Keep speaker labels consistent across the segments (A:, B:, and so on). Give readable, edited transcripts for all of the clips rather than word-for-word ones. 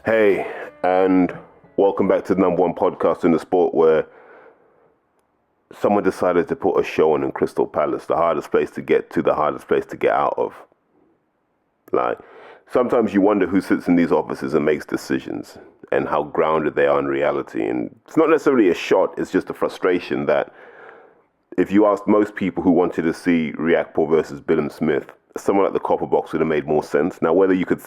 A: Hey, and welcome back to the number one podcast in the sport where someone decided to put a show on in Crystal Palace, the hardest place to get to, the hardest place to get out of. Like, sometimes you wonder who sits in these offices and makes decisions and how grounded they are in reality. And it's not necessarily a shot, it's just a frustration that if you asked most people who wanted to see Riakporhe versus Billam Smith, someone like the Copper Box would have made more sense. Now, whether you could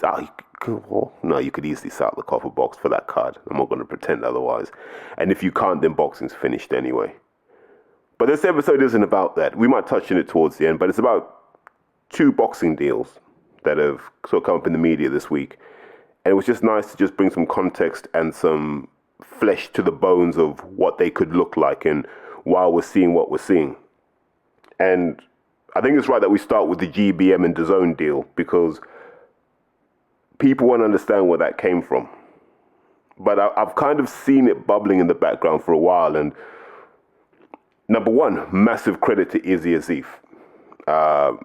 A: you could easily start the Copper Box for that card. I'm not going to pretend otherwise. And if you can't, then boxing's finished anyway. But this episode isn't about that. We might touch on it towards the end, but it's about two boxing deals that have sort of come up in the media this week. And it was just nice to just bring some context and some flesh to the bones of what they could look like and while we're seeing what we're seeing. And I think it's right that we start with the GBM and DAZN deal because people won't understand where that came from. But I've kind of seen it bubbling in the background for a while. And number one, massive credit to Izzy Asif. I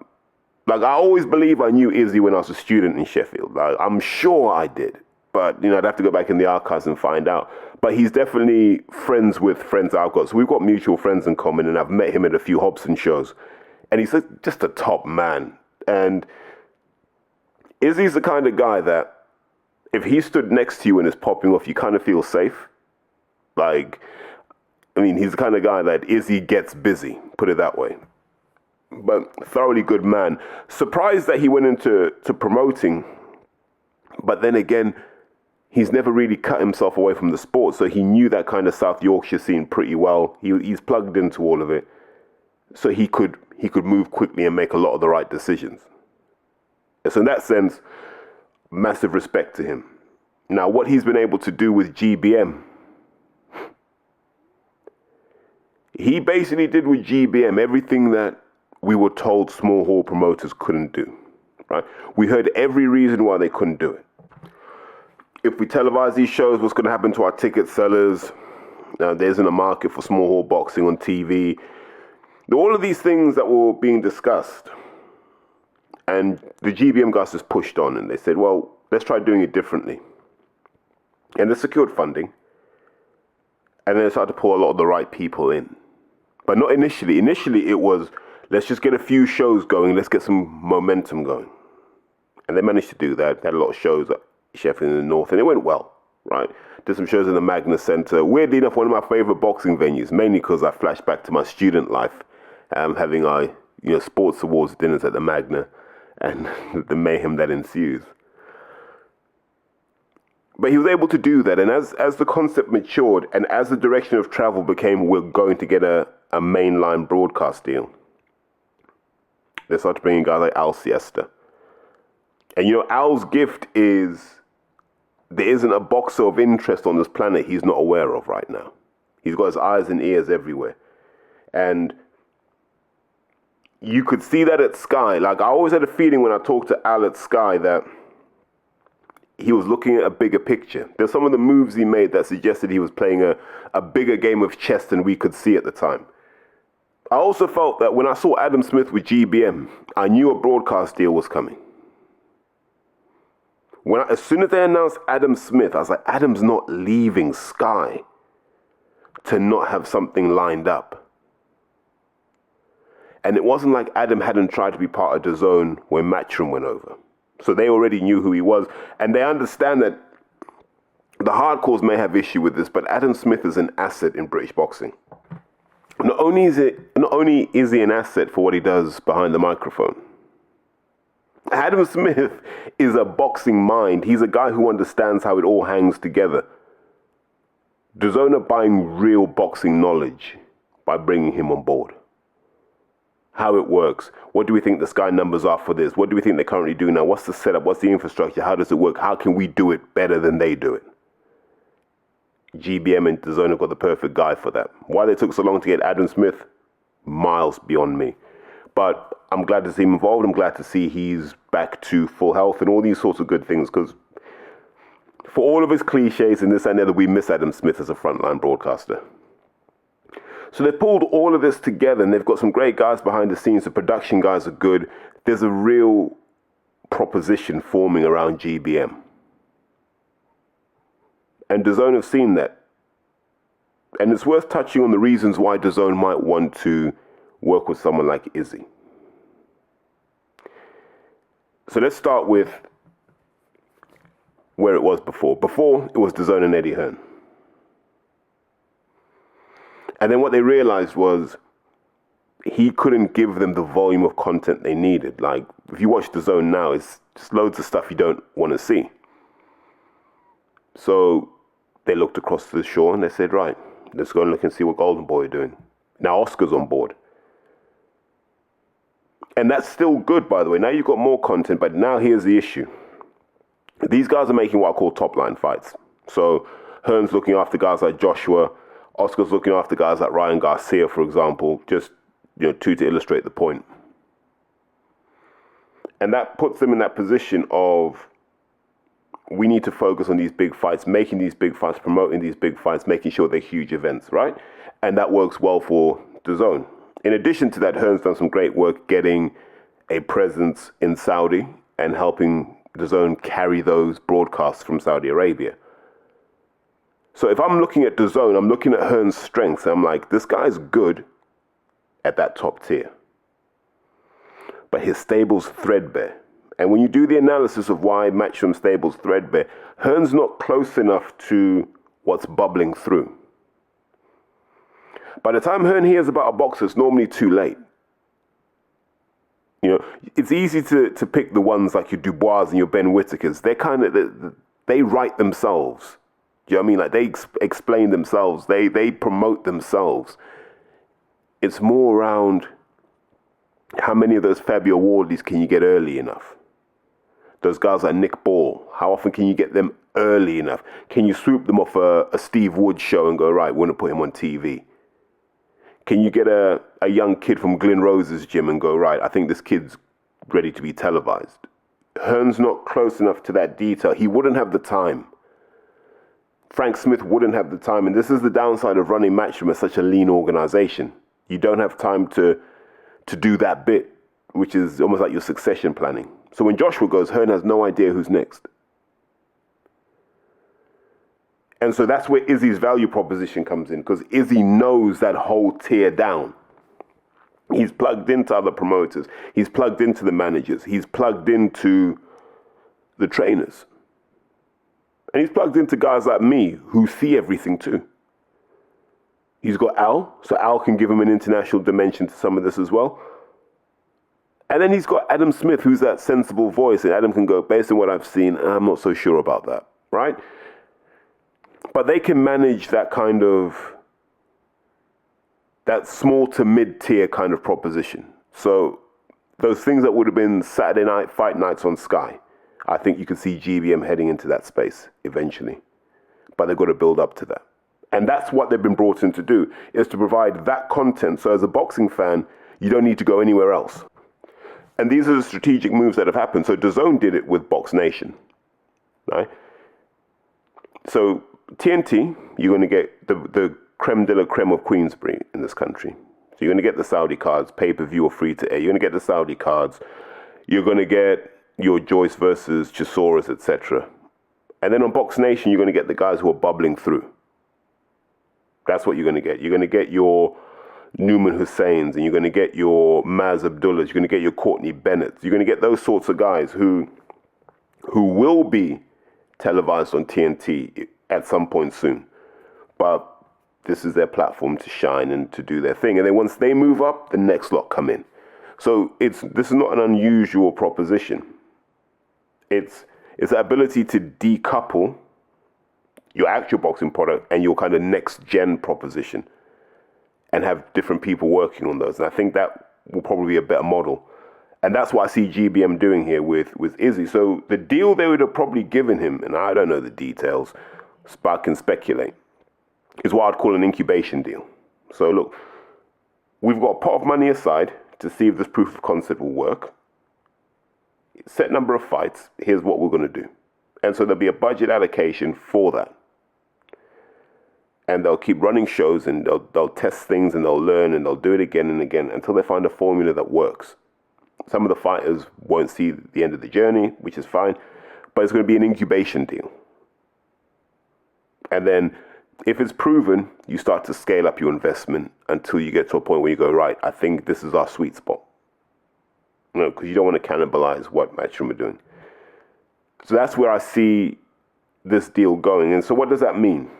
A: always believe I knew Izzy when I was a student in Sheffield. I'm sure I did. But, I'd have to go back in the archives and find out. But he's definitely friends with friends I've got. So we've got mutual friends in common, and I've met him at a few Hobson shows. And he's just a top man. And Izzy's the kind of guy that if he stood next to you and is popping off, you kind of feel safe. He's the kind of guy that Izzy gets busy, put it that way. But thoroughly good man. Surprised that he went into promoting. But then again, he's never really cut himself away from the sport. So he knew that kind of South Yorkshire scene pretty well. He's plugged into all of it. So he could move quickly and make a lot of the right decisions. So in that sense, massive respect to him. Now, what he's been able to do with GBM, he basically did with GBM everything that we were told small hall promoters couldn't do, right? We heard every reason why they couldn't do it. If we televise these shows, what's going to happen to our ticket sellers? There isn't a market for small hall boxing on TV. All of these things that were being discussed. And the GBM guys just pushed on and they said, well, let's try doing it differently. And they secured funding. And then they started to pull a lot of the right people in. But not initially. Initially, it was, let's just get a few shows going. Let's get some momentum going. And they managed to do that. They had a lot of shows at Sheffield in the North. And it went well, right? Did some shows in the Magna Centre. Weirdly enough, one of my favourite boxing venues. Mainly because I flash back to my student life. Having our sports awards dinners at the Magna. And the mayhem that ensues. But he was able to do that. And as the concept matured and as the direction of travel became, we're going to get a mainline broadcast deal, they started bringing guys like Al Siesta. And Al's gift is there isn't a boxer of interest on this planet he's not aware of right now. He's got his eyes and ears everywhere. And you could see that at Sky. I always had a feeling when I talked to Al at Sky that he was looking at a bigger picture. There's some of the moves he made that suggested he was playing a bigger game of chess than we could see at the time. I also felt that when I saw Adam Smith with GBM, I knew a broadcast deal was coming. As soon as they announced Adam Smith, I was like, Adam's not leaving Sky to not have something lined up. And it wasn't like Adam hadn't tried to be part of DAZN when Matchroom went over. So they already knew who he was. And they understand that the hardcores may have issue with this, but Adam Smith is an asset in British boxing. Not only is he an asset for what he does behind the microphone. Adam Smith is a boxing mind. He's a guy who understands how it all hangs together. DAZN are buying real boxing knowledge by bringing him on board. How it works. What do we think the Sky numbers are for this? What do we think they're currently doing now? What's the setup? What's the infrastructure? How does it work? How can we do it better than they do it? GBM and DAZN have got the perfect guy for that. Why they took so long to get Adam Smith? Miles beyond me. But I'm glad to see him involved. I'm glad to see he's back to full health and all these sorts of good things. Because for all of his cliches and this and the other, we miss Adam Smith as a frontline broadcaster. So they pulled all of this together and they've got some great guys behind the scenes. The production guys are good. There's a real proposition forming around GBM. And DAZN have seen that. And it's worth touching on the reasons why DAZN might want to work with someone like Izzy. So let's start with where it was before. Before, it was DAZN and Eddie Hearn. And then what they realized was he couldn't give them the volume of content they needed. Like, if you watch DAZN now, it's just loads of stuff you don't want to see. So they looked across the shore and they said, right, let's go and look and see what Golden Boy are doing. Now Oscar's on board. And that's still good, by the way. Now you've got more content, but now here's the issue. These guys are making what I call top-line fights. So Hearn's looking after guys like Joshua. Oscar's looking after guys like Ryan Garcia, for example, just, two to illustrate the point. And that puts them in that position of, we need to focus on these big fights, making these big fights, promoting these big fights, making sure they're huge events, right? And that works well for DAZN. In addition to that, Hearn's done some great work getting a presence in Saudi and helping DAZN carry those broadcasts from Saudi Arabia. So if I'm looking at DAZN, I'm looking at Hearn's strengths. I'm like, this guy's good at that top tier. But his stable's threadbare. And when you do the analysis of why Matchroom stable's threadbare, Hearn's not close enough to what's bubbling through. By the time Hearn hears about a boxer, it's normally too late. It's easy to pick the ones like your Dubois and your Ben Whitakers. They're kind of, they write themselves. Do you know what I mean? Like, they explain themselves. They promote themselves. It's more around how many of those Fabio Wardleys can you get early enough? Those guys like Nick Ball, how often can you get them early enough? Can you swoop them off a Steve Wood show and go, right, we're going to put him on TV? Can you get a young kid from Glyn Rose's gym and go, right, I think this kid's ready to be televised? Hearn's not close enough to that detail. He wouldn't have the time. Frank Smith wouldn't have the time. And this is the downside of running Matchroom as such a lean organization. You don't have time to do that bit, which is almost like your succession planning. So when Joshua goes, Hearn has no idea who's next. And so that's where Izzy's value proposition comes in, because Izzy knows that whole tier down. He's plugged into other promoters. He's plugged into the managers. He's plugged into the trainers. And he's plugged into guys like me who see everything too. He's got Al, so Al can give him an international dimension to some of this as well. And then he's got Adam Smith, who's that sensible voice, and Adam can go, based on what I've seen, I'm not so sure about that, right? But they can manage that kind of, that small to mid-tier kind of proposition. So those things that would have been Saturday night fight nights on Sky, I think you can see GBM heading into that space eventually. But they've got to build up to that. And that's what they've been brought in to do, is to provide that content. So as a boxing fan, you don't need to go anywhere else. And these are the strategic moves that have happened. So DAZN did it with Box Nation, right? So TNT, you're going to get the creme de la creme of Queensbury in this country. So you're going to get the Saudi cards, pay-per-view or free-to-air. You're going to get the Saudi cards. You're going to get your Joyce versus Chisora, etc. And then on Box Nation, you're going to get the guys who are bubbling through. That's what you're going to get. You're going to get your Newman Husseins, and you're going to get your Maz Abdullahs. You're going to get your Courtney Bennett's. You're going to get those sorts of guys who will be televised on TNT at some point soon. But this is their platform to shine and to do their thing. And then once they move up, the next lot come in. So this is not an unusual proposition. It's the ability to decouple your actual boxing product and your kind of next gen proposition and have different people working on those. And I think that will probably be a better model. And that's what I see GBM doing here with Izzy. So the deal they would have probably given him, and I don't know the details, but I can speculate, is what I'd call an incubation deal. So look, we've got a pot of money aside to see if this proof of concept will work. Set number of fights, here's what we're going to do. And so there'll be a budget allocation for that. And they'll keep running shows, and they'll test things, and they'll learn, and they'll do it again and again until they find a formula that works. Some of the fighters won't see the end of the journey, which is fine, but it's going to be an incubation deal. And then if it's proven, you start to scale up your investment until you get to a point where you go, right, I think this is our sweet spot. Because you don't want to cannibalize what Matchroom are doing. So that's where I see this deal going. And so what does that mean?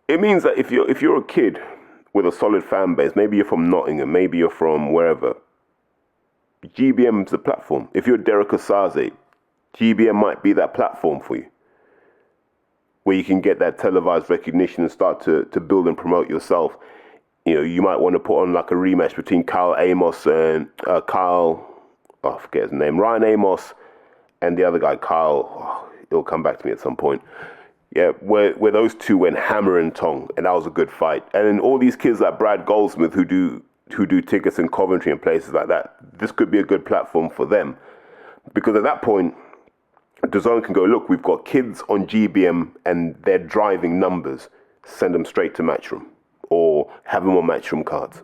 A: It means that if you're a kid with a solid fan base, maybe you're from Nottingham, maybe you're from wherever, GBM's the platform. If you're Derek Osaze, GBM might be that platform for you, where you can get that televised recognition and start to build and promote yourself. You might want to put on like a rematch between Kyle Amos and I forget his name, Ryan Amos and the other guy, Kyle. It'll come back to me at some point. Yeah, where those two went hammer and tong, and that was a good fight. And then all these kids like Brad Goldsmith who do tickets in Coventry and places like that, this could be a good platform for them. Because at that point, DAZN can go, look, we've got kids on GBM and they're driving numbers. Send them straight to Matchroom or have them on Matchroom cards.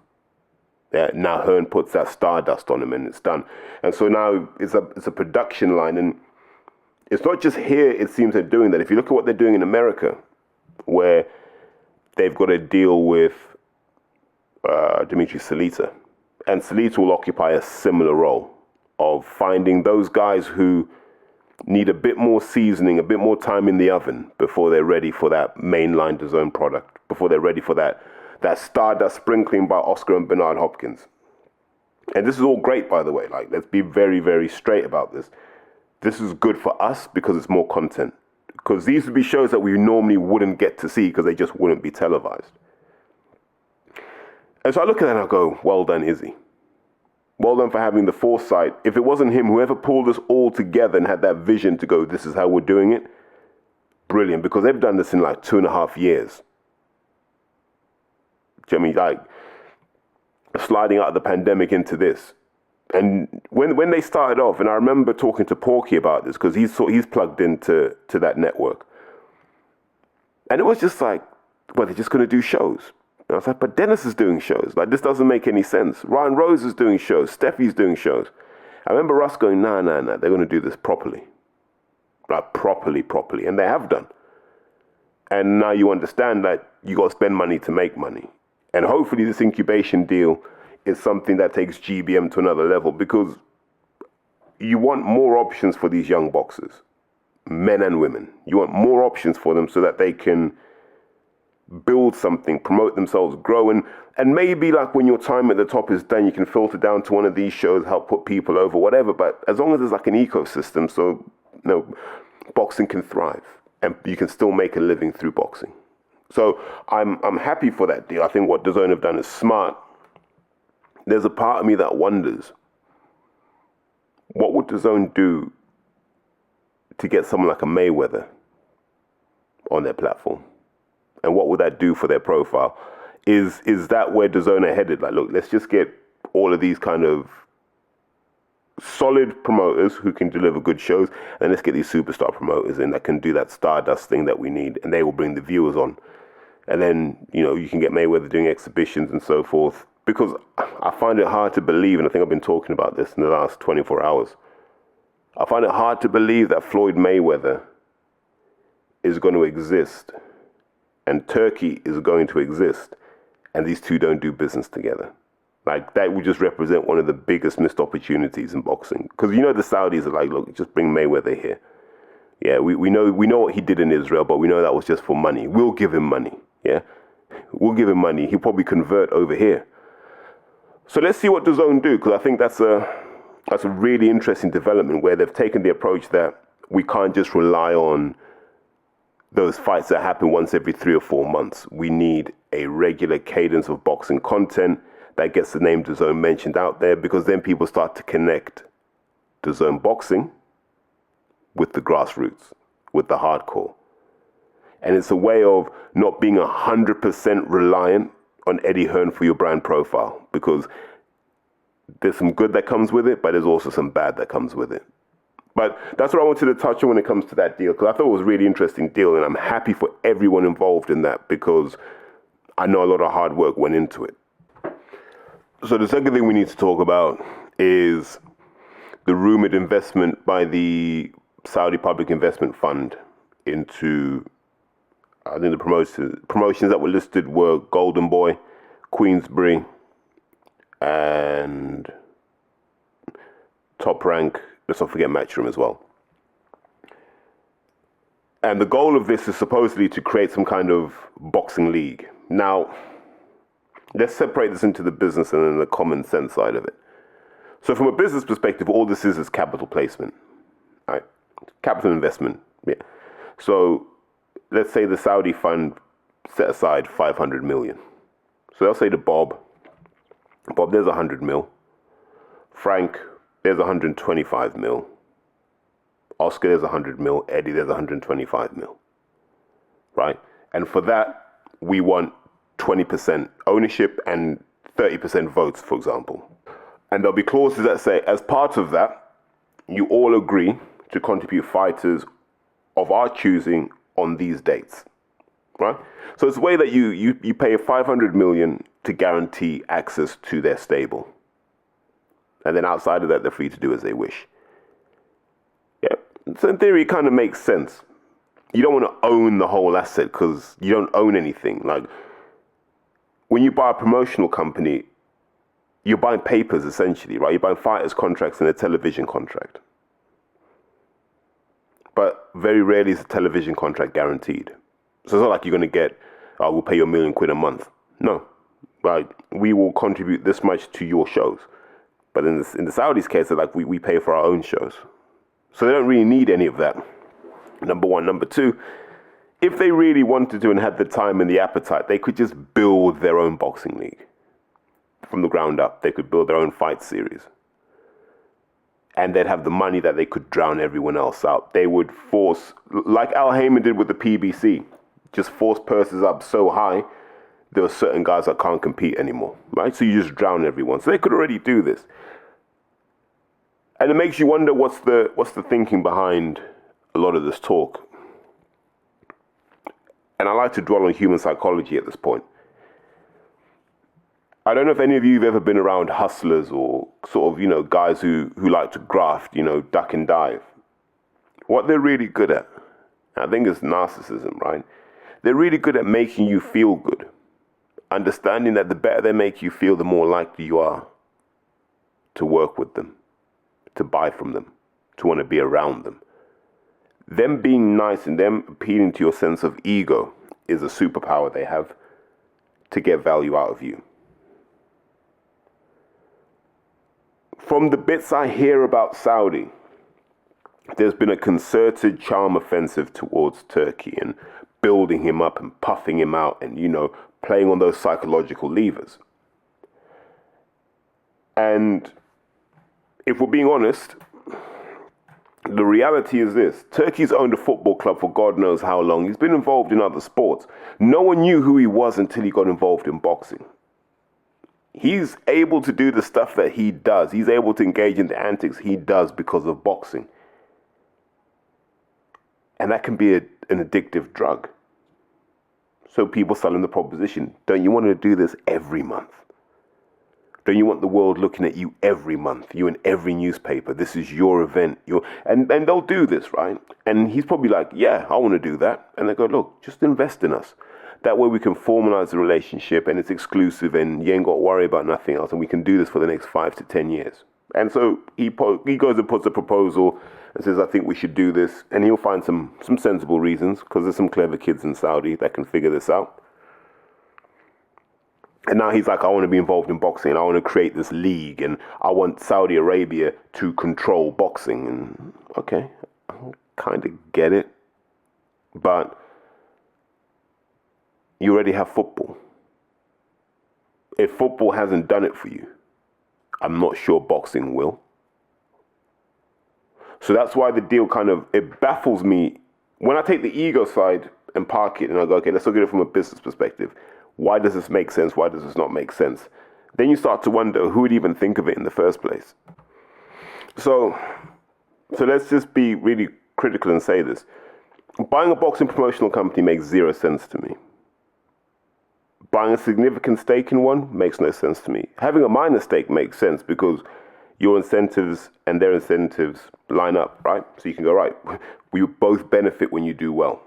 A: Yeah, now Hearn puts that stardust on them and it's done. And so now it's a production line, and it's not just here, it seems they're doing that. If you look at what they're doing in America, where they've got a deal with Dimitri Salita, and Salita will occupy a similar role of finding those guys who need a bit more seasoning, a bit more time in the oven before they're ready for that mainline DAZN product, before they're ready for that stardust sprinkling by Oscar and Bernard Hopkins. And this is all great, by the way. Like, let's be very, very straight about this. This is good for us because it's more content. Because these would be shows that we normally wouldn't get to see because they just wouldn't be televised. And so I look at that and I go, well done, Izzy. Well done for having the foresight. If it wasn't him, whoever pulled us all together and had that vision to go, this is how we're doing it, brilliant, because they've done this in like 2.5 years. Do you know what I mean? Like, sliding out of the pandemic into this. And when they started off, and I remember talking to Porky about this, because he's plugged into that network. And it was just like, well, they're just going to do shows. And I was like, but Dennis is doing shows. Like, this doesn't make any sense. Ryan Rose is doing shows. Steffi's doing shows. I remember Russ going, nah, they're going to do this properly. Like, properly. And they have done. And now you understand that you got to spend money to make money. And hopefully this incubation deal is something that takes GBM to another level, because you want more options for these young boxers, men and women. You want more options for them so that they can build something, promote themselves, grow. And maybe like when your time at the top is done, you can filter down to one of these shows, help put people over, whatever. But as long as there's like an ecosystem, so boxing can thrive and you can still make a living through boxing. So I'm happy for that deal. I think what DAZN have done is smart. There's a part of me that wonders, what would DAZN do to get someone like a Mayweather on their platform? And what would that do for their profile? Is that where DAZN are headed? Like, look, let's just get all of these kind of solid promoters who can deliver good shows, and let's get these superstar promoters in that can do that stardust thing that we need, and they will bring the viewers on. And then, you can get Mayweather doing exhibitions and so forth. Because I find it hard to believe, and I think I've been talking about this in the last 24 hours, I find it hard to believe that Floyd Mayweather is going to exist and Turkey is going to exist and these two don't do business together. Like, that would just represent one of the biggest missed opportunities in boxing. Because the Saudis are like, look, just bring Mayweather here. Yeah, we know what he did in Israel, but we know that was just for money. We'll give him money. Yeah, we'll give him money. He'll probably convert over here. So let's see what DAZN do, because I think that's a really interesting development where they've taken the approach that we can't just rely on those fights that happen once every 3 or 4 months. We need a regular cadence of boxing content that gets the name DAZN mentioned out there, because then people start to connect DAZN boxing with the grassroots, with the hardcore. And it's a way of not being 100% reliant on Eddie Hearn for your brand profile, because there's some good that comes with it, but there's also some bad that comes with it. But that's what I wanted to touch on when it comes to that deal, because I thought it was a really interesting deal, and I'm happy for everyone involved in that, because I know a lot of hard work went into it. So the second thing we need to talk about is the rumored investment by the Saudi Public Investment Fund into, I think the promotions that were listed were Golden Boy, Queensbury, and Top Rank. Let's not forget Matchroom as well. And the goal of this is supposedly to create some kind of boxing league. Now, let's separate this into the business and then the common sense side of it. So from a business perspective, all this is capital placement, right? Capital investment, yeah. So let's say the Saudi fund set aside 500 million. So they'll say to Bob, there's 100 mil. Frank, there's 125 mil. Oscar, there's 100 mil. Eddie, there's 125 mil. Right? And for that, we want 20% ownership and 30% votes, for example. And there'll be clauses that say, as part of that, you all agree to contribute fighters of our choosing on these dates. Right? So it's a way that you pay 500 million to guarantee access to their stable. And then outside of that, they're free to do as they wish. Yeah. So in theory, it kind of makes sense. You don't want to own the whole asset because you don't own anything. Like when you buy a promotional company, you're buying papers essentially, right? You're buying fighters' contracts and a television contract. But very rarely is a television contract guaranteed. So it's not like you're going to get, we'll pay you £1 million a month. No, right? We will contribute this much to your shows. But in the Saudis' case, they're like, we pay for our own shows. So they don't really need any of that. Number one. Number two, if they really wanted to and had the time and the appetite, they could just build their own boxing league from the ground up. They could build their own fight series. And they'd have the money that they could drown everyone else out. They would force, like Al Heyman did with the PBC, just force purses up so high, there are certain guys that can't compete anymore, right? So you just drown everyone. So they could already do this. And it makes you wonder what's the thinking behind a lot of this talk. And I like to dwell on human psychology at this point. I don't know if any of you have ever been around hustlers or sort of, guys who like to graft, duck and dive. What they're really good at, I think it's narcissism, right? They're really good at making you feel good. Understanding that the better they make you feel, the more likely you are to work with them, to buy from them, to want to be around them. Them being nice and them appealing to your sense of ego is a superpower they have to get value out of you. From the bits I hear about Saudi, there's been a concerted charm offensive towards Turkey and building him up and puffing him out and, playing on those psychological levers. And if we're being honest, the reality is this. Turkey's owned a football club for God knows how long. He's been involved in other sports. No one knew who he was until he got involved in boxing. He's able to do the stuff that he does. He's able to engage in the antics he does because of boxing. And that can be an addictive drug. So people sell him the proposition, don't you want to do this every month? Don't you want the world looking at you every month? You in every newspaper. This is your event. And they'll do this, right? And he's probably like, yeah, I want to do that. And they go, look, just invest in us. That way we can formalize the relationship and it's exclusive and you ain't got to worry about nothing else. And we can do this for the next 5 to 10 years. And so he goes and puts a proposal and says, I think we should do this. And he'll find some sensible reasons because there's some clever kids in Saudi that can figure this out. And now he's like, I want to be involved in boxing. And I want to create this league. And I want Saudi Arabia to control boxing. And okay, I kind of get it. But you already have football. If football hasn't done it for you, I'm not sure boxing will. So that's why the deal it baffles me. When I take the ego side and park it and I go, okay, let's look at it from a business perspective. Why does this make sense? Why does this not make sense? Then you start to wonder who would even think of it in the first place. So let's just be really critical and say this. Buying a boxing promotional company makes zero sense to me. Buying a significant stake in one makes no sense to me. Having a minor stake makes sense because your incentives and their incentives line up, right? So you can go, right, we both benefit when you do well.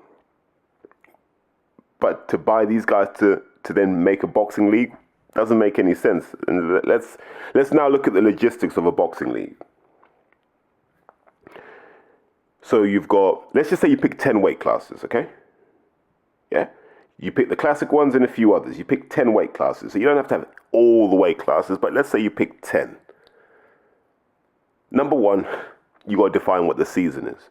A: But to buy these guys to then make a boxing league doesn't make any sense. And let's now look at the logistics of a boxing league. So you've got, let's just say you pick 10 weight classes, okay? Yeah? You pick the classic ones and a few others. You pick 10 weight classes. So you don't have to have all the weight classes, but let's say you pick 10. Number one, you got to define what the season is.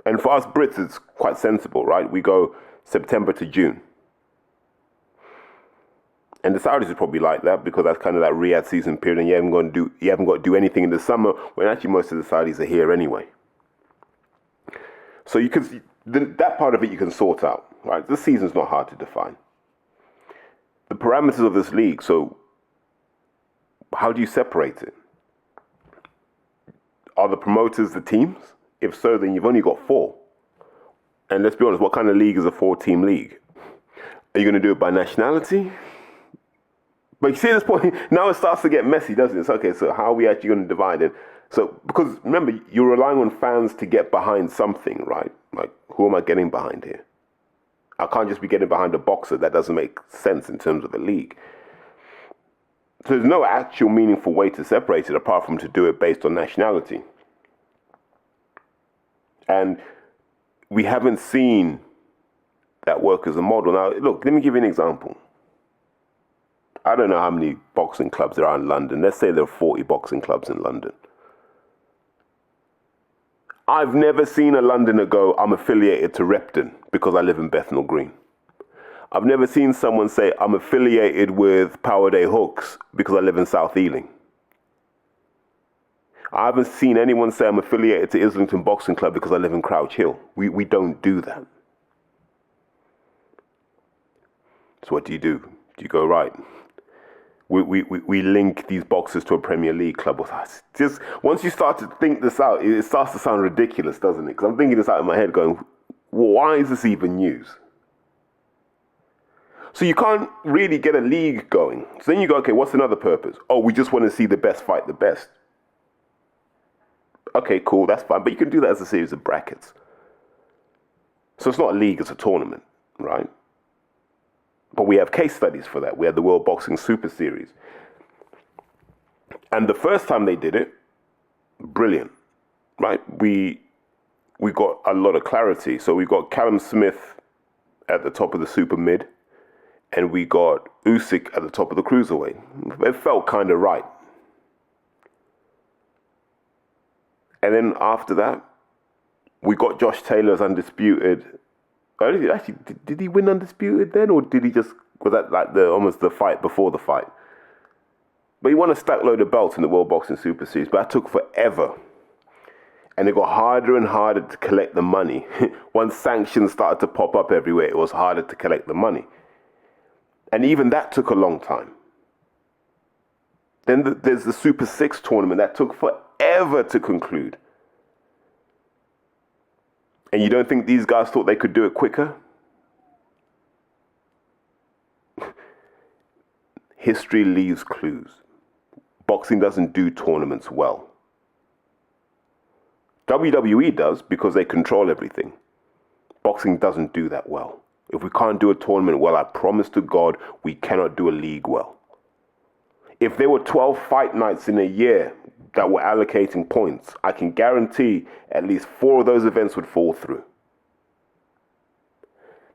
A: And for us Brits, it's quite sensible, right? We go September to June. And the Saudis is probably like that because that's kind of that Riyadh season period, and you haven't got to do anything in the summer when actually most of the Saudis are here anyway. So you can that part of it you can sort out, right? This season's not hard to define. The parameters of this league. So how do you separate it? Are the promoters the teams? If so, then you've only got 4. And let's be honest, what kind of league is a 4-team league? Are you going to do it by nationality? But you see at this point, now it starts to get messy, doesn't it? It's okay, so how are we actually going to divide it? So, because remember, you're relying on fans to get behind something, right? Like, who am I getting behind here? I can't just be getting behind a boxer. That doesn't make sense in terms of the league. So there's no actual meaningful way to separate it apart from to do it based on nationality. And we haven't seen that work as a model. Now, look, let me give you an example. I don't know how many boxing clubs there are in London. Let's say there are 40 boxing clubs in London. I've never seen a Londoner go, I'm affiliated to Repton because I live in Bethnal Green. I've never seen someone say, I'm affiliated with Powerday Hooks because I live in South Ealing. I haven't seen anyone say I'm affiliated to Islington Boxing Club because I live in Crouch Hill. We don't do that. So what do? Do you go, right, we link these boxers to a Premier League club? Just once you start to think this out, it starts to sound ridiculous, doesn't it? Because I'm thinking this out in my head going, well, why is this even news? So you can't really get a league going. So then you go, okay, what's another purpose? Oh, we just want to see the best fight the best. Okay, cool, that's fine. But you can do that as a series of brackets. So it's not a league, it's a tournament, right? But we have case studies for that. We had the World Boxing Super Series. And the first time they did it, brilliant, right? We got a lot of clarity. So we got Callum Smith at the top of the super mid, and we got Usyk at the top of the cruiserweight. It felt kind of right. And then after that, we got Josh Taylor's undisputed. Actually, did he win undisputed then, or did he just, was that like almost the fight before the fight? But he won a stack load of belts in the World Boxing Super Series, but that took forever. And it got harder and harder to collect the money. Once sanctions started to pop up everywhere, it was harder to collect the money. And even that took a long time. Then there's the Super 6 tournament that took forever to conclude. And you don't think these guys thought they could do it quicker? History leaves clues. Boxing doesn't do tournaments well. WWE does because they control everything. Boxing doesn't do that well. If we can't do a tournament well, I promise to God, we cannot do a league well. If there were 12 fight nights in a year that were allocating points, I can guarantee at least 4 of those events would fall through.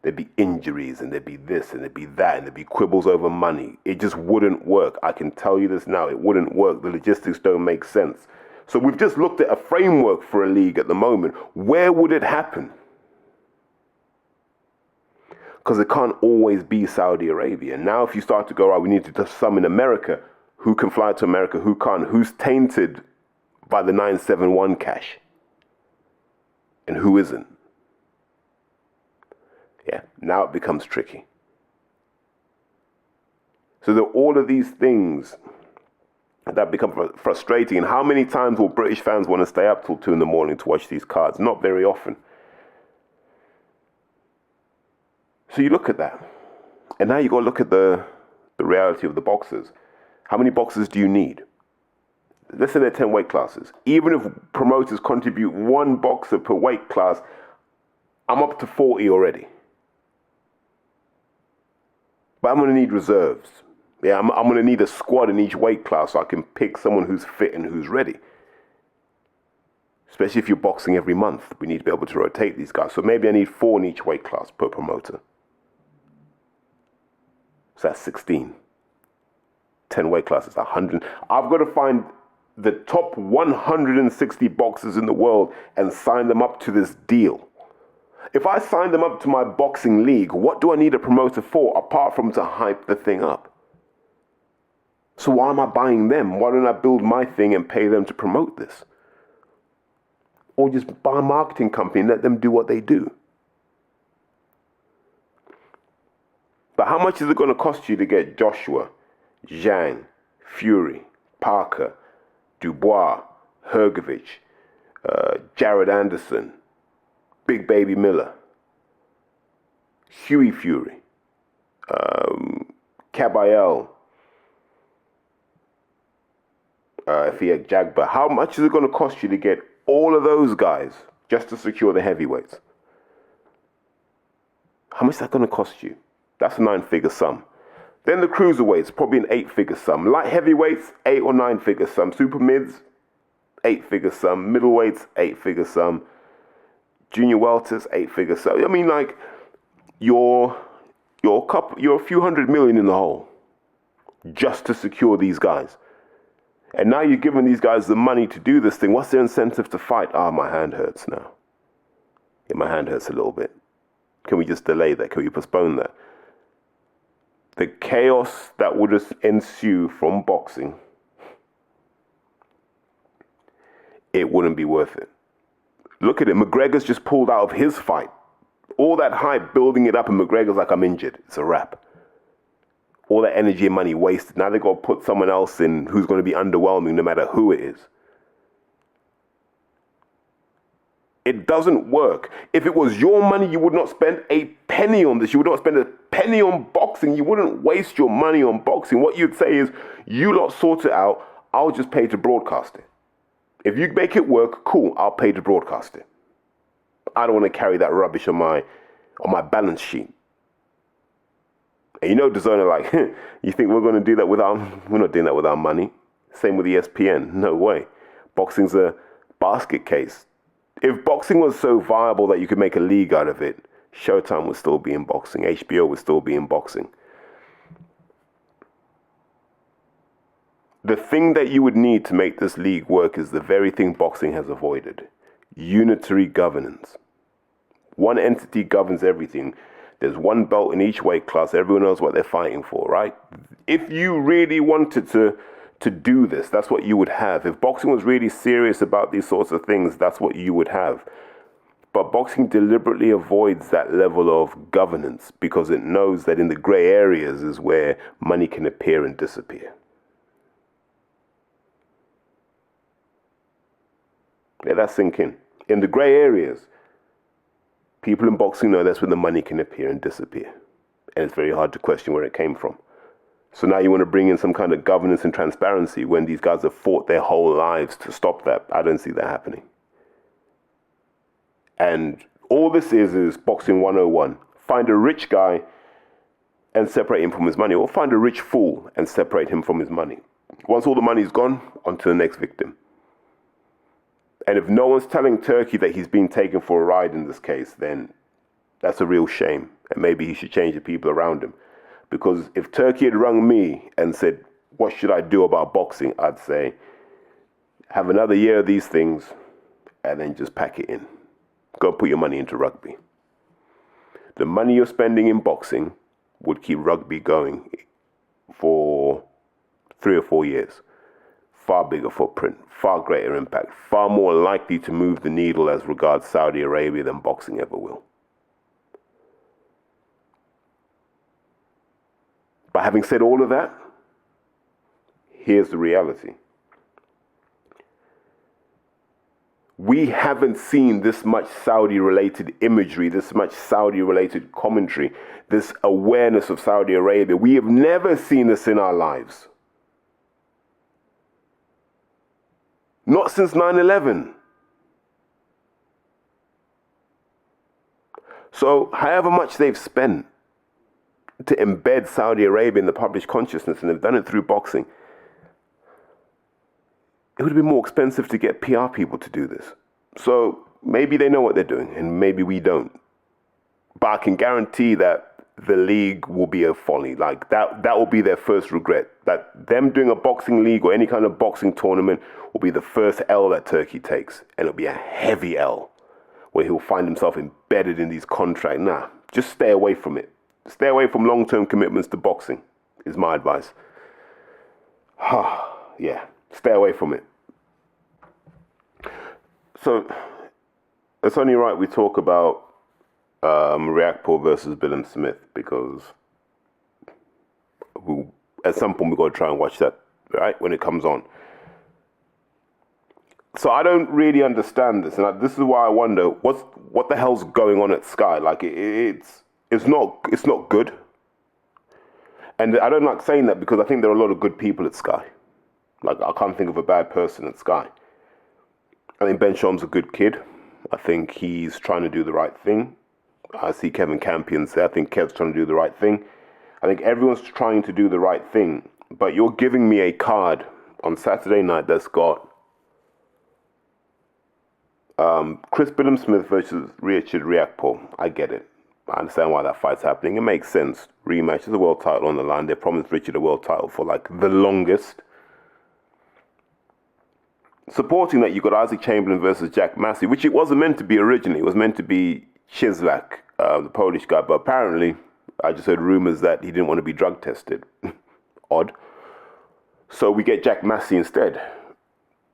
A: There'd be injuries, and there'd be this, and there'd be that, and there'd be quibbles over money. It just wouldn't work. I can tell you this now, it wouldn't work. The logistics don't make sense. So we've just looked at a framework for a league at the moment. Where would it happen? Because it can't always be Saudi Arabia. Now if you start to go, right, we need to do some in America. Who can fly to America? Who can't? Who's tainted by the 971 cash? And who isn't? Yeah, now it becomes tricky. So there are all of these things that become frustrating. And how many times will British fans want to stay up till 2 in the morning to watch these cards? Not very often. So you look at that. And now you got to look at the reality of the boxers. How many boxers do you need? let's say there are 10 weight classes. Even if promoters contribute one boxer per weight class, I'm up to 40 already. But I'm going to need reserves. Yeah, I'm going to need a squad in each weight class so I can pick someone who's fit and who's ready. Especially if you're boxing every month, we need to be able to rotate these guys. So maybe I need 4 in each weight class per promoter. So that's 16. 10 weight classes, 100. I've got to find the top 160 boxers in the world and sign them up to this deal. If I sign them up to my boxing league, what do I need a promoter for apart from to hype the thing up? So why am I buying them? Why don't I build my thing and pay them to promote this? Or just buy a marketing company and let them do what they do. But how much is it going to cost you to get Joshua, Zhang, Fury, Parker, Dubois, Hrgovic, Jared Anderson, Big Baby Miller, Huey Fury, Kabayel, Fiat Jagba? How much is it going to cost you to get all of those guys just to secure the heavyweights? How much is that going to cost you? That's a 9-figure sum. Then the cruiserweights, probably an 8-figure sum. Light heavyweights, 8 or 9-figure sum. Super mids, 8-figure sum. Middleweights, 8-figure sum. Junior welters, 8-figure sum. I mean, like, you're a few hundred million in the hole just to secure these guys. And now you're giving these guys the money to do this thing. What's their incentive to fight? My hand hurts now. Yeah, my hand hurts a little bit. Can we just delay that? Can we postpone that? The chaos that would ensue from boxing, it wouldn't be worth it. Look at it. McGregor's just pulled out of his fight. All that hype building it up, and McGregor's like, I'm injured. It's a wrap. All that energy and money wasted. Now they've got to put someone else in who's going to be underwhelming no matter who it is. It doesn't work. If it was your money, you would not spend a penny on this. You would not spend a penny on boxing. You wouldn't waste your money on boxing. What you'd say is, you lot sort it out. I'll just pay to broadcast it. If you make it work, cool, I'll pay to broadcast it. I don't want to carry that rubbish on my balance sheet. And you know DAZN are like, you think we're going to do that we're not doing that with our money. Same with ESPN. No way. Boxing's a basket case. If boxing was so viable that you could make a league out of it, Showtime would still be in boxing. HBO would still be in boxing. The thing that you would need to make this league work is the very thing boxing has avoided. Unitary governance. One entity governs everything. There's one belt in each weight class. Everyone knows what they're fighting for, right? If you really wanted to do this, that's what you would have. If boxing was really serious about these sorts of things, that's what you would have. But boxing deliberately avoids that level of governance because it knows that in the gray areas is where money can appear and disappear. Let that sink in. In the gray areas, people in boxing know that's where the money can appear and disappear. And it's very hard to question where it came from. So now you want to bring in some kind of governance and transparency when these guys have fought their whole lives to stop that. I don't see that happening. And all this is boxing 101. Find a rich guy and separate him from his money, or find a rich fool and separate him from his money. Once all the money's gone, on to the next victim. And if no one's telling Turkey that he's been taken for a ride in this case, then that's a real shame. And maybe he should change the people around him. Because if Turkey had rung me and said, what should I do about boxing? I'd say, have another year of these things and then just pack it in. Go put your money into rugby. The money you're spending in boxing would keep rugby going for 3 or 4 years. Far bigger footprint, far greater impact, far more likely to move the needle as regards Saudi Arabia than boxing ever will. But having said all of that, here's the reality. We haven't seen this much Saudi-related imagery, this much Saudi-related commentary, this awareness of Saudi Arabia. We have never seen this in our lives. Not since 9/11. So however much they've spent to embed Saudi Arabia in the public consciousness, and they've done it through boxing, it would have been more expensive to get PR people to do this. So maybe they know what they're doing, and maybe we don't. But I can guarantee that the league will be a folly. Like that will be their first regret. That them doing a boxing league or any kind of boxing tournament will be the first L that Turkey takes. And it'll be a heavy L where he'll find himself embedded in these contracts. Nah, just stay away from it. Stay away from long-term commitments to boxing is my advice. Yeah, stay away from it. So it's only right we talk about Riakporhe versus Billam Smith, because at some point we've got to try and watch that, right, when it comes on. So I don't really understand this, and this is why I wonder what the hell's going on at Sky. Like it's not good, and I don't like saying that because I think there are a lot of good people at Sky. Like I can't think of a bad person at Sky. I think Ben Shom's a good kid. I think he's trying to do the right thing. I see Kevin Campion say, I think Kev's trying to do the right thing. I think everyone's trying to do the right thing, but you're giving me a card on Saturday night that's got Chris Billam Smith versus Richard Riakporhe. I get it. I understand why that fight's happening. It makes sense. Rematch, there's a world title on the line. They promised Richard a world title for like the longest. Supporting that, you got Isaac Chamberlain versus Jack Massey, which it wasn't meant to be originally. It was meant to be Cieslak, the Polish guy, but apparently I just heard rumors that he didn't want to be drug tested. Odd. So we get Jack Massey instead,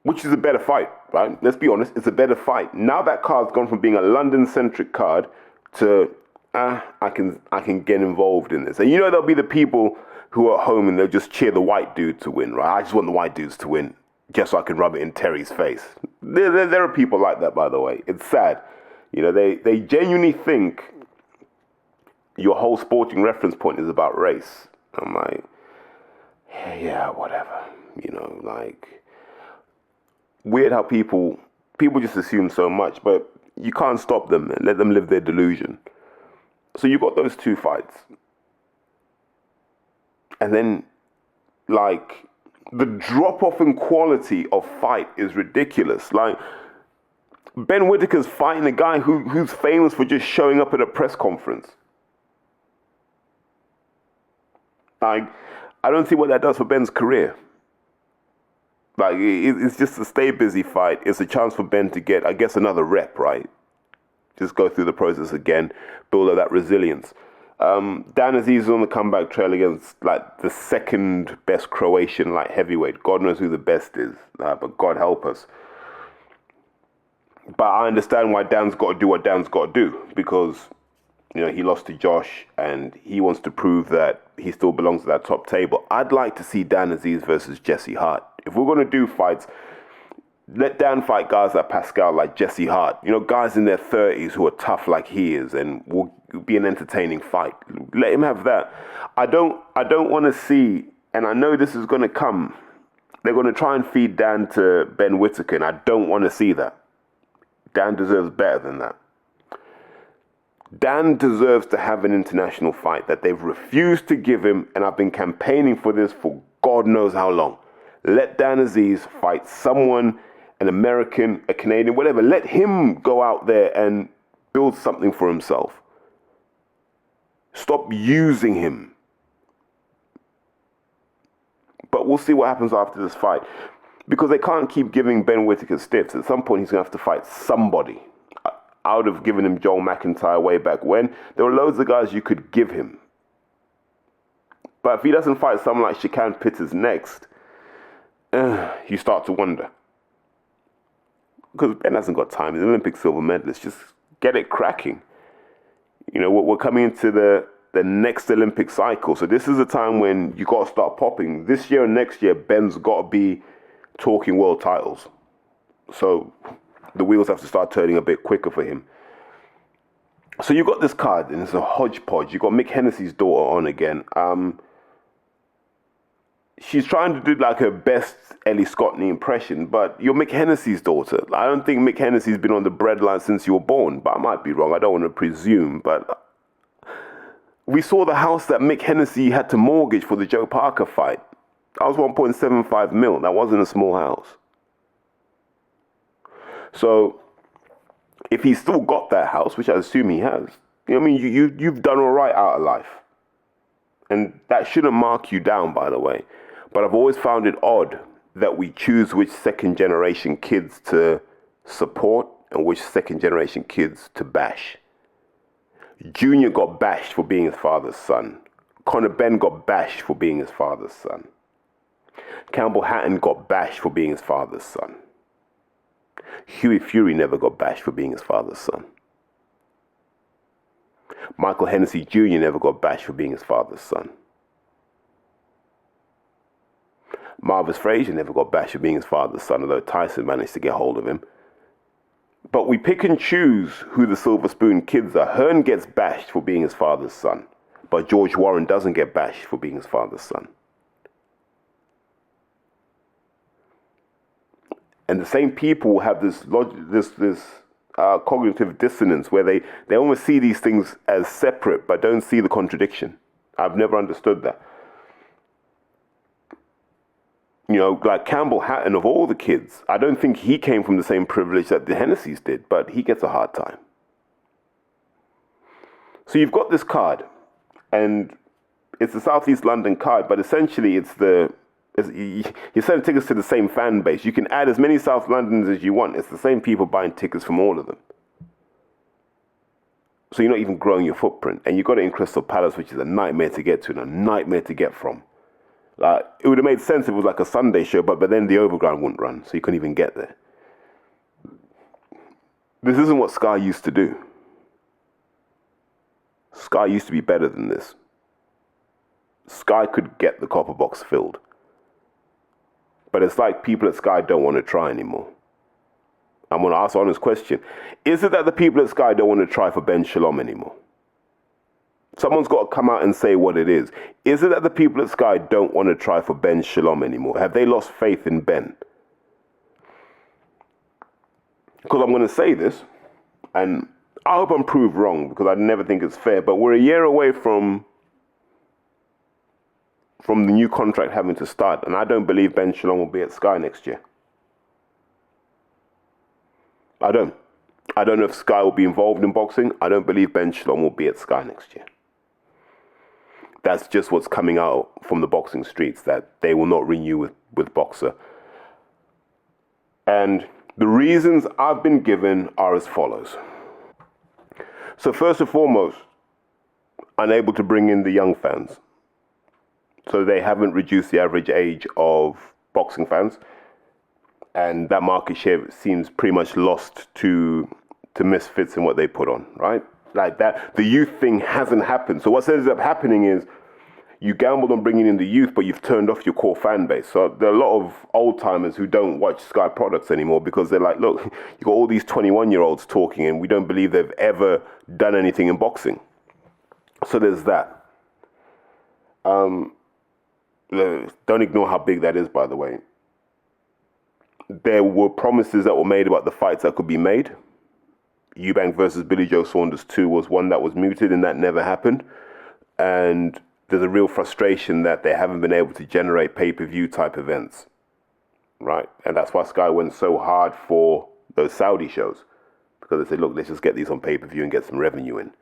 A: which is a better fight, right? Let's be honest, it's a better fight. Now that card's gone from being a London-centric card to, I can get involved in this. And you know there'll be the people who are at home and they'll just cheer the white dude to win, right? I just want the white dudes to win, just so I can rub it in Terry's face. There are people like that, by the way. It's sad. You know, they genuinely think your whole sporting reference point is about race. I'm like, yeah, whatever. You know, like, weird how people just assume so much, but you can't stop them and let them live their delusion. So you got those two fights. And then, like, the drop-off in quality of fight is ridiculous. Like, Ben Whittaker's fighting a guy who's famous for just showing up at a press conference. Like, I don't see what that does for Ben's career. Like, it's just a stay busy fight. It's a chance for Ben to get, I guess, another rep, right? Just go through the process again, build up that resilience. Dan Aziz is on the comeback trail against, like, the second best Croatian light heavyweight. God knows who the best is, but God help us. But I understand why Dan's got to do what Dan's got to do, because, you know, he lost to Josh and he wants to prove that he still belongs to that top table. I'd like to see Dan Aziz versus Jesse Hart. If we're going to do fights, let Dan fight guys like Pascal, like Jesse Hart. You know, guys in their 30s who are tough like he is, and will be an entertaining fight. Let him have that. I don't want to see, and I know this is going to come, they're going to try and feed Dan to Ben Whittaker, and I don't want to see that. Dan deserves better than that. Dan deserves to have an international fight that they've refused to give him, and I've been campaigning for this for God knows how long. Let Dan Aziz fight someone, an American, a Canadian, whatever. Let him go out there and build something for himself. Stop using him. But we'll see what happens after this fight. Because they can't keep giving Ben Whittaker stiffs. At some point, he's going to have to fight somebody. I would have given him Joel McIntyre way back when. There were loads of guys you could give him. But if he doesn't fight someone like Shakan Pitters next, you start to wonder. Because Ben hasn't got time. He's an Olympic silver medalist. Just get it cracking. You know, we're coming into the next Olympic cycle. So this is a time when you got to start popping. This year and next year, Ben's got to be talking world titles. So the wheels have to start turning a bit quicker for him. So you got this card, and it's a hodgepodge. You got Mick Hennessy's daughter on again. she's trying to do like her best Ellie Scotney impression, but you're Mick Hennessy's daughter. I don't think Mick Hennessy's been on the breadline since you were born, but I might be wrong. I don't want to presume, but we saw the house that Mick Hennessy had to mortgage for the Joe Parker fight. That was 1.75 mil. That wasn't a small house. So if he's still got that house, which I assume he has, you know what I mean? You've done all right out of life. And that shouldn't mark you down, by the way. But I've always found it odd that we choose which second generation kids to support and which second generation kids to bash. Junior got bashed for being his father's son. Conor Benn got bashed for being his father's son. Campbell Hatton got bashed for being his father's son. Hughie Fury never got bashed for being his father's son. Michael Hennessy Jr. never got bashed for being his father's son. Marvis Frazier never got bashed for being his father's son, although Tyson managed to get hold of him. But we pick and choose who the Silver Spoon kids are. Hearn gets bashed for being his father's son, but George Warren doesn't get bashed for being his father's son. And the same people have this cognitive dissonance where they almost see these things as separate but don't see the contradiction. I've never understood that. You know, like Campbell Hatton, of all the kids, I don't think he came from the same privilege that the Hennessy's did, but he gets a hard time. So you've got this card, and it's the Southeast London card, but essentially you're selling tickets to the same fan base. You can add as many South Londoners as you want. It's the same people buying tickets from all of them. So you're not even growing your footprint. And you got it in Crystal Palace, which is a nightmare to get to and a nightmare to get from. Like, it would have made sense if it was like a Sunday show, but then the overground wouldn't run, so you couldn't even get there. This isn't what Sky used to do. Sky used to be better than this. Sky could get the copper box filled. But it's like people at Sky don't want to try anymore. I'm going to ask an honest question. Is it that the people at Sky don't want to try for Ben Shalom anymore? Someone's got to come out and say what it is. Is it that the people at Sky don't want to try for Ben Shalom anymore? Have they lost faith in Ben? Because I'm going to say this, and I hope I'm proved wrong, because I never think it's fair, but we're a year away from the new contract having to start, and I don't believe Ben Shalom will be at Sky next year. I don't know if Sky will be involved in boxing. I don't believe Ben Shalom will be at Sky next year. That's just what's coming out from the boxing streets, that they will not renew with Boxer. And the reasons I've been given are as follows. So first and foremost, unable to bring in the young fans. So they haven't reduced the average age of boxing fans. And that market share seems pretty much lost to misfits in what they put on, right? Like that, the youth thing hasn't happened. So what ends up happening is you gambled on bringing in the youth, but you've turned off your core fan base. So there are a lot of old timers who don't watch Sky products anymore because they're like, look, you got all these 21-year-olds talking and we don't believe they've ever done anything in boxing. So there's that. Don't ignore how big that is, by the way. There were promises that were made about the fights that could be made. Eubank versus Billy Joe Saunders 2 was one that was mooted, and that never happened. And there's a real frustration that they haven't been able to generate pay-per-view type events, right? And that's why Sky went so hard for those Saudi shows, because they said, look, let's just get these on pay-per-view and get some revenue in.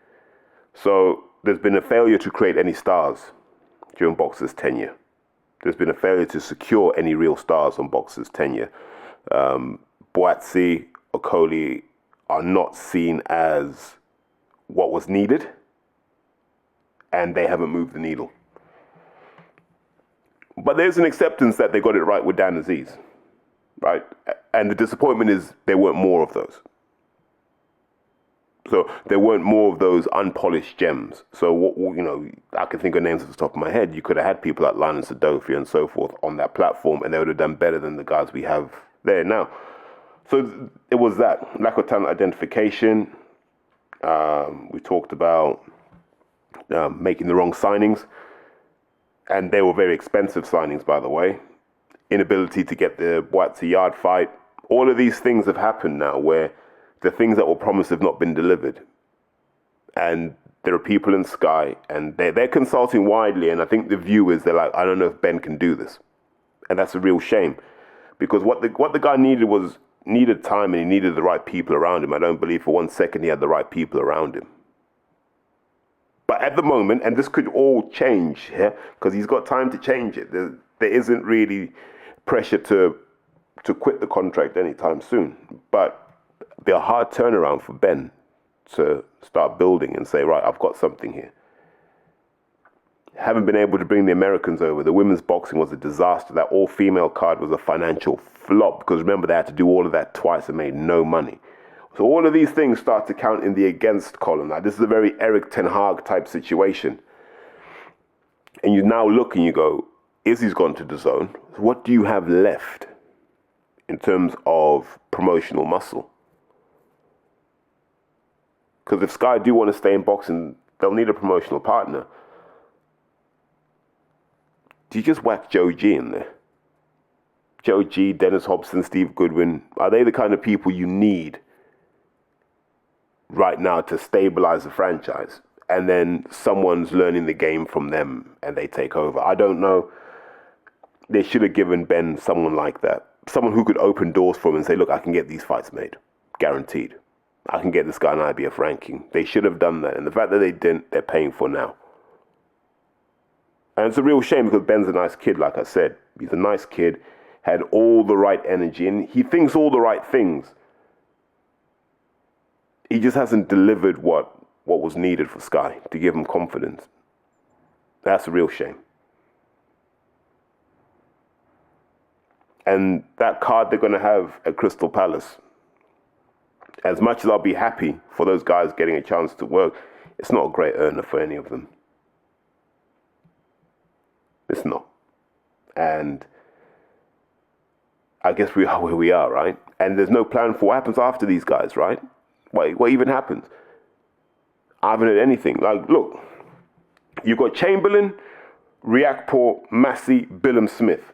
A: So there's been a failure to create any stars during Boxer's tenure. There's been a failure to secure any real stars on Boxer's tenure. Boatsi, Okoli are not seen as what was needed, and they haven't moved the needle. But there's an acceptance that they got it right with Dan Aziz, right? And the disappointment is there weren't more of those. So there weren't more of those unpolished gems. So, I can think of names off the top of my head. You could have had people like Lionel Sadofia and so forth on that platform, and they would have done better than the guys we have there now. So it was that lack of talent identification. We talked about making the wrong signings. And they were very expensive signings, by the way. Inability to get the Boatsy Yard fight. All of these things have happened now where the things that were promised have not been delivered. And there are people in Sky, and they're consulting widely, and I think the view is they're like, I don't know if Ben can do this. And that's a real shame. Because what the guy needed time, and he needed the right people around him. I don't believe for 1 second he had the right people around him. But at the moment, and this could all change, yeah, because he's got time to change it. There isn't really pressure to quit the contract anytime soon. But it'll be a hard turnaround for Ben to start building and say, right, I've got something here. Haven't been able to bring the Americans over. The women's boxing was a disaster. That all-female card was a financial flop because remember, they had to do all of that twice and made no money. So all of these things start to count in the against column. Now, this is a very Eric Ten Hag type situation. And you now look and you go, Izzy's gone to DAZN. What do you have left in terms of promotional muscle? Because if Sky do want to stay in boxing, they'll need a promotional partner. Do you just whack Joe G in there? Joe G, Dennis Hobson, Steve Goodwin, are they the kind of people you need right now to stabilize the franchise? And then someone's learning the game from them and they take over. I don't know. They should have given Ben someone like that. Someone who could open doors for him and say, look, I can get these fights made. Guaranteed. I can get this guy an IBF ranking. They should have done that. And the fact that they didn't, they're paying for now. And it's a real shame because Ben's a nice kid, like I said. He's a nice kid, had all the right energy, and he thinks all the right things. He just hasn't delivered what was needed for Sky to give him confidence. That's a real shame. And that card they're going to have at Crystal Palace, as much as I'll be happy for those guys getting a chance to work, it's not a great earner for any of them. It's not. And I guess we are where we are, right? And there's no plan for what happens after these guys, right? What even happens? I haven't heard anything. Like, look, you've got Chamberlain, Riakporhe, Massey, Billum Smith.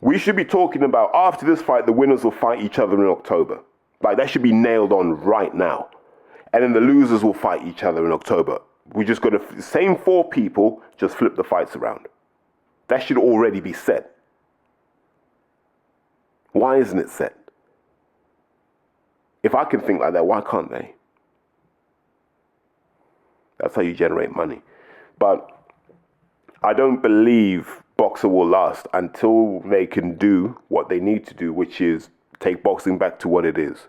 A: We should be talking about, after this fight, the winners will fight each other in October. Like, that should be nailed on right now. And then the losers will fight each other in October. We just got to, same four people, just flip the fights around. That should already be set. Why isn't it set? If I can think like that, why can't they? That's how you generate money. But I don't believe boxer will last until they can do what they need to do, which is take boxing back to what it is.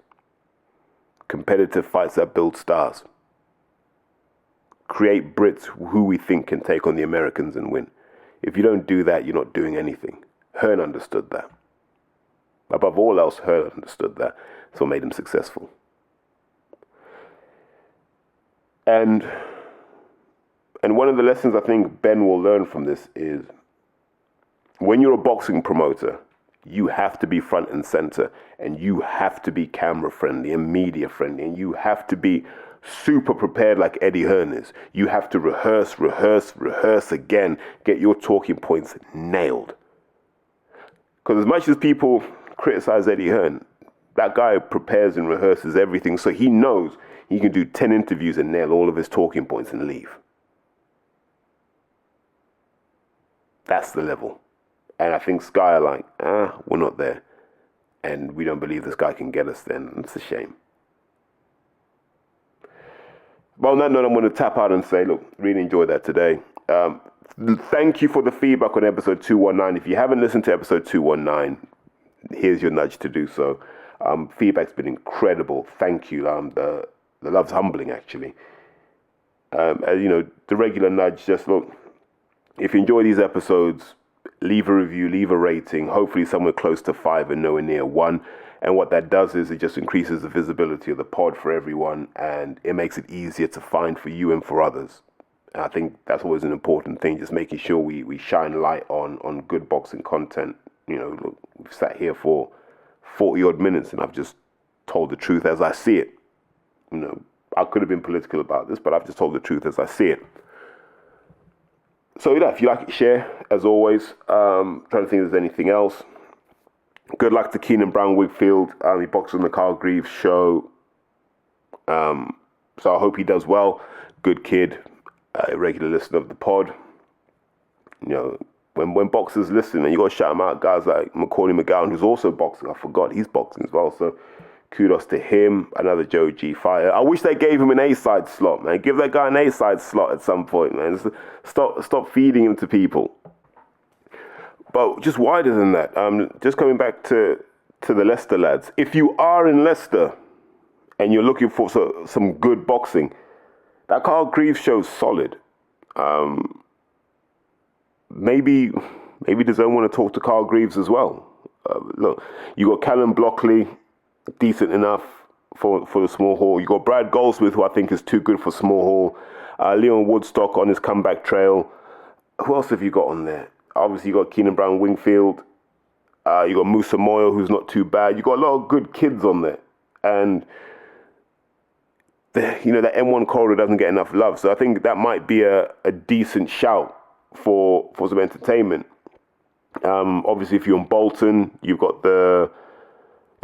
A: Competitive fights that build stars. Create Brits who we think can take on the Americans and win. If you don't do that, you're not doing anything. Hearn understood that. Above all else, Hearn understood that. So it made him successful. And one of the lessons I think Ben will learn from this is when you're a boxing promoter, you have to be front and center, and you have to be camera friendly and media friendly, and you have to be super prepared like Eddie Hearn is. You have to rehearse again, get your talking points nailed. Because as much as people criticize Eddie Hearn, that guy prepares and rehearses everything, so he knows he can do 10 interviews and nail all of his talking points and leave. That's the level. And I think Sky are like, we're not there. And we don't believe this guy can get us then. It's a shame. But on that note, I'm going to tap out and say, look, really enjoyed that today. Thank you for the feedback on episode 219. If you haven't listened to episode 219, here's your nudge to do so. Feedback's been incredible. Thank you. The love's humbling, actually. You know, the regular nudge, just look, if you enjoy these episodes, leave a review, leave a rating, hopefully somewhere close to 5 and nowhere near 1. And what that does is it just increases the visibility of the pod for everyone, and it makes it easier to find for you and for others. And I think that's always an important thing, just making sure we shine light on good boxing content. You know, look, we've sat here for 40 odd minutes and I've just told the truth as I see it. You know, I could have been political about this, but I've just told the truth as I see it. So yeah, if you like it, share, as always. Trying to think if there's anything else. Good luck to Keenan Brown Wigfield. He boxed on the Carl Greaves show. So I hope he does well. Good kid, a regular listener of the pod. You know, when boxers listen, and you got to shout them out, guys like Macaulay McGowan, who's also boxing. I forgot he's boxing as well. So kudos to him. Another Joe G fighter. I wish they gave him an A-side slot, man. Give that guy an A-side slot at some point, man. Stop feeding him to people. But just wider than that, just coming back to the Leicester lads. If you are in Leicester and you're looking for some good boxing, that Carl Greaves show's solid. Maybe DAZN want to talk to Carl Greaves as well. Look, you got Callum Blockley, decent enough for the small hall. You got Brad Goldsmith, who I think is too good for small hall. Leon Woodstock on his comeback trail. Who else have you got on there? Obviously, you got Keenan Brown Wingfield. You got Musa Moyo, who's not too bad. You got a lot of good kids on there, and that M1 corridor doesn't get enough love. So I think that might be a decent shout for some entertainment. Obviously, if you're in Bolton, you've got the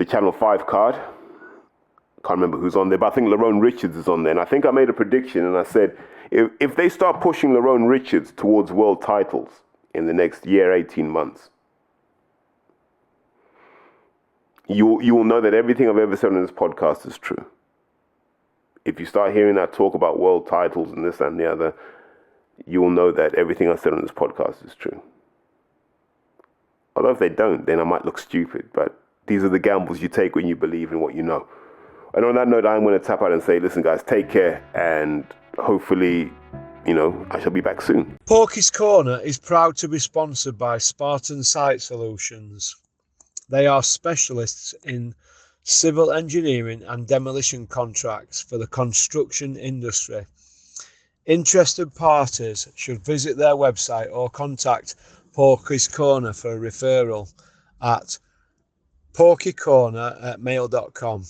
A: Channel 5 card. Can't remember who's on there, but I think Lerone Richards is on there. And I think I made a prediction, and I said, if they start pushing Lerone Richards towards world titles in the next year, 18 months, you will know that everything I've ever said on this podcast is true. If you start hearing that talk about world titles and this and the other, you will know that everything I said on this podcast is true. Although if they don't, then I might look stupid. But these are the gambles you take when you believe in what you know. And on that note, I'm going to tap out and say, listen, guys, take care. And hopefully, I shall be back soon.
B: Porky's Corner is proud to be sponsored by Spartan Site Solutions. They are specialists in civil engineering and demolition contracts for the construction industry. Interested parties should visit their website or contact Porky's Corner for a referral at porkycorner@mail.com.